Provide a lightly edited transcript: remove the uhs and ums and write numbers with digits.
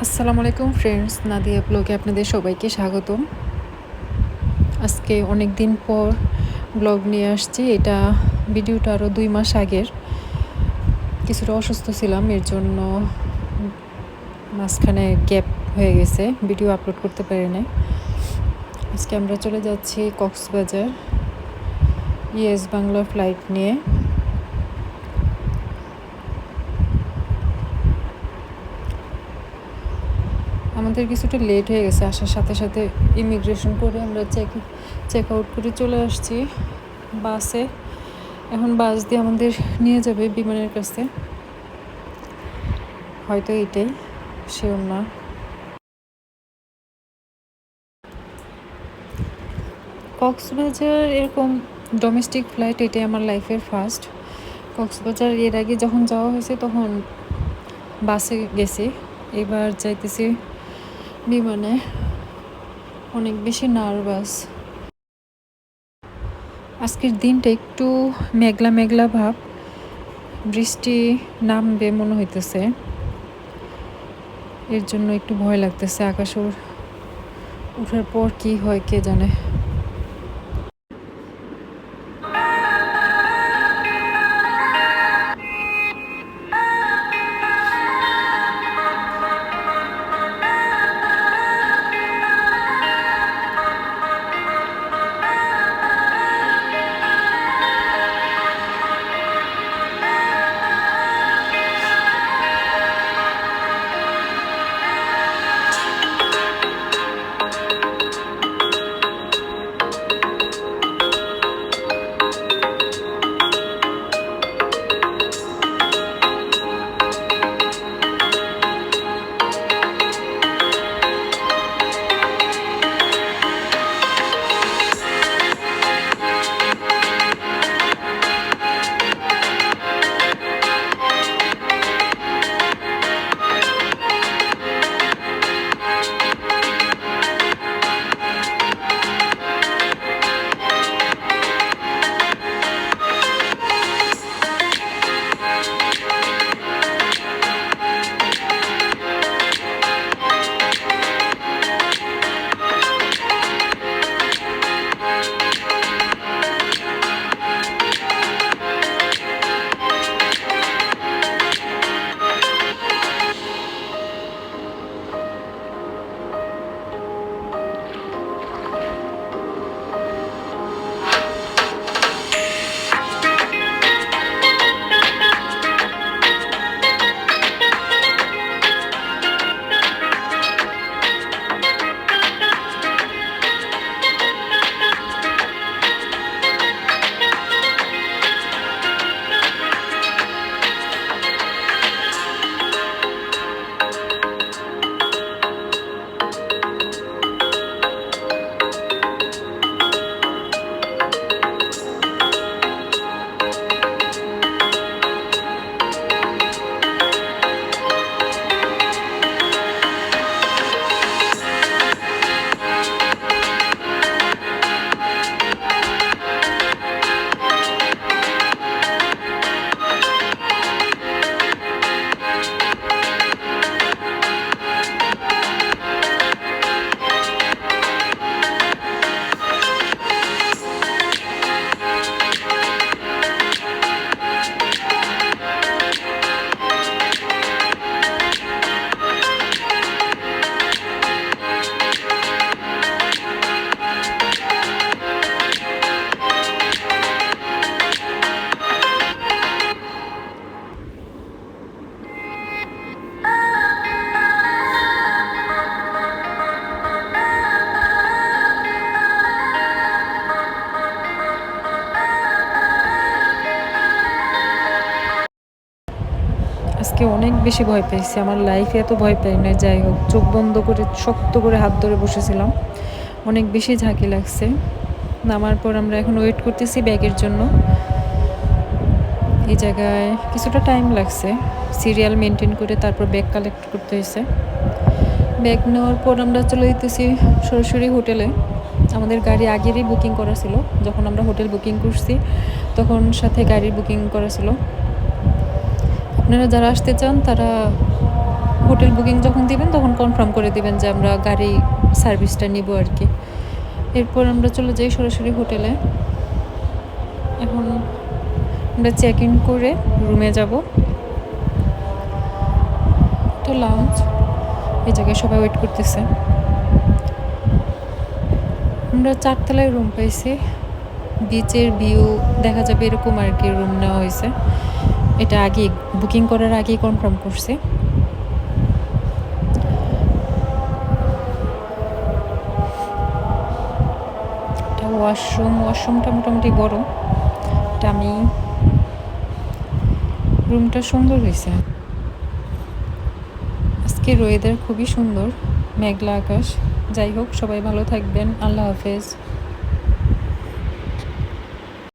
আসসালামু আলাইকুম ফ্রেন্ডস, নাদিয়া ব্লগে আপনাদের সবাইকে স্বাগতম। আজকে অনেক দিন পর ব্লগ নিয়ে আসছি। এটা ভিডিওটা আরও 2 মাস আগের। কিছুটা অসুস্থ ছিলাম, এর জন্য মাঝখানে গ্যাপ হয়ে গেছে, ভিডিও আপলোড করতে পারি নাই। আজকে আমরা চলে যাচ্ছি কক্সবাজার ইয়েস বাংলা ফ্লাইট নিয়ে। আমাদের কিছুটা লেট হয়ে গেছে, আসার সাথে সাথে ইমিগ্রেশন করে আমরা চেক আউট করে চলে আসছি বাসে। এখন বাস দিয়ে আমাদের নিয়ে যাবে বিমানের কাছে, হয়তো এটাই, শিওর না। কক্সবাজার এরকম ডোমেস্টিক ফ্লাইট এটাই আমার লাইফের ফার্স্ট। কক্সবাজার এর আগে যখন যাওয়া হয়েছে তখন বাসে গেছি, এবার যাইতেছি বিমানে। অনেক বেশি নার্ভাস। আজকের দিনটা একটু মেঘলা মেঘলা ভাব, বৃষ্টি নামবে মনে হইতেছে, এর জন্য একটু ভয় লাগতেছে। আকাশ ওঠার পর কি হয় কে জানে। আজকে অনেক বেশি ভয় পেয়েছি, আমার লাইফে এত ভয় পাই না। যাই হোক, চোখ বন্ধ করে শক্ত করে হাত ধরে বসেছিলাম, অনেক বেশি ঝাঁকি লাগছে। নামার পর আমরা এখন ওয়েট করতেছি ব্যাগের জন্য। এই জায়গায় কিছুটা টাইম লাগছে, সিরিয়াল মেনটেন করে তারপর ব্যাগ কালেক্ট করতে হয়েছে। ব্যাগ নেওয়ার পর আমরা চলে যেতেছি সরাসরি হোটেলে। আমাদের গাড়ি আগেরই বুকিং করা ছিল, যখন আমরা হোটেল বুকিং করছি তখন সাথে গাড়ির বুকিং করা ছিল। আপনারা যারা আসতে চান তারা হোটেল বুকিং যখন দিবেন তখন কনফার্ম করে দিবেন যে আমরা গাড়ি সার্ভিসটা নিব আর কি। এরপর আমরা চলে যাই সরাসরি হোটেলে। এখন আমরা চেক ইন করে রুমে যাব। তো লাউঞ্জ, এই জায়গায় সবাই ওয়েট করতেছে। আমরা 4 তলায় রুম পাইছি, বিচের ভিউ দেখা যাবে এরকম আর কি রুম নেওয়া হয়েছে। এটা আগে বুকিং করার আগেই কনফার্ম করছি। এটা ওয়াশরুমটা মোটামুটি বড়। এটা আমি রুমটা সুন্দর হয়েছে। আজকের ওয়েদার খুবই সুন্দর, মেঘলা আকাশ। যাই হোক, সবাই ভালো থাকবেন। আল্লাহ হাফেজ।